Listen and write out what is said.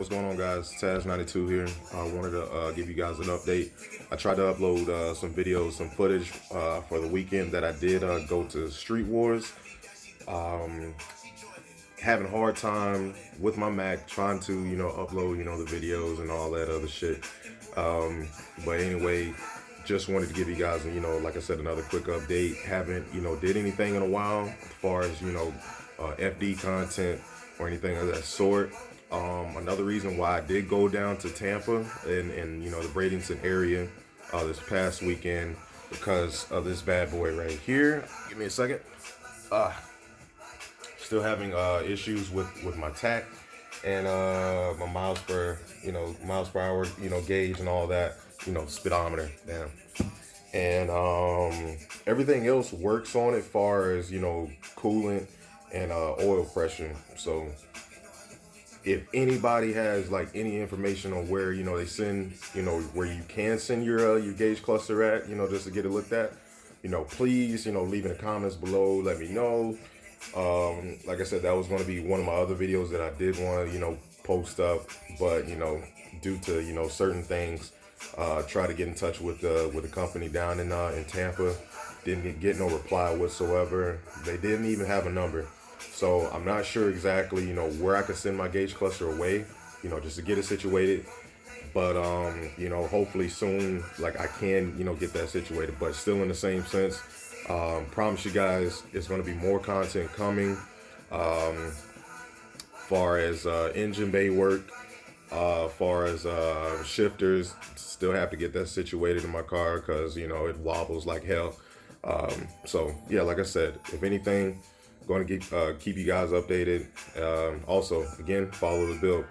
What's going on, guys? Taz92 here. I wanted to give you guys an update. I tried to upload some videos, some footage for the weekend that I did go to Street Wars. Having a hard time with my Mac trying to, upload, the videos and all that other shit. But anyway, just wanted to give you guys, like I said, another quick update. Haven't, did anything in a while as far as, FD content or anything of that sort. Another reason why I did go down to Tampa and the Bradenton area this past weekend because of this bad boy right here. Give me a second. Still having issues with my tack and my miles per hour gauge and all that, speedometer. Damn. And everything else works on it, far as coolant and oil pressure. So if anybody has like any information on where they send where you can send your gauge cluster at, just to get it looked at, please leave in the comments below, let me know. Like I said, that was going to be one of my other videos that I did want to post up, but due to certain things, try to get in touch with the company down in Tampa. Didn't get no reply whatsoever. They didn't even have a number. So I'm not sure exactly, where I could send my gauge cluster away, just to get it situated. But, hopefully soon, like I can, get that situated. But still in the same sense, promise you guys, it's going to be more content coming. Far as engine bay work, far as shifters, still have to get that situated in my car because, it wobbles like hell. So, yeah, like I said, if anything, going to keep you guys updated. Also, again, follow the bill.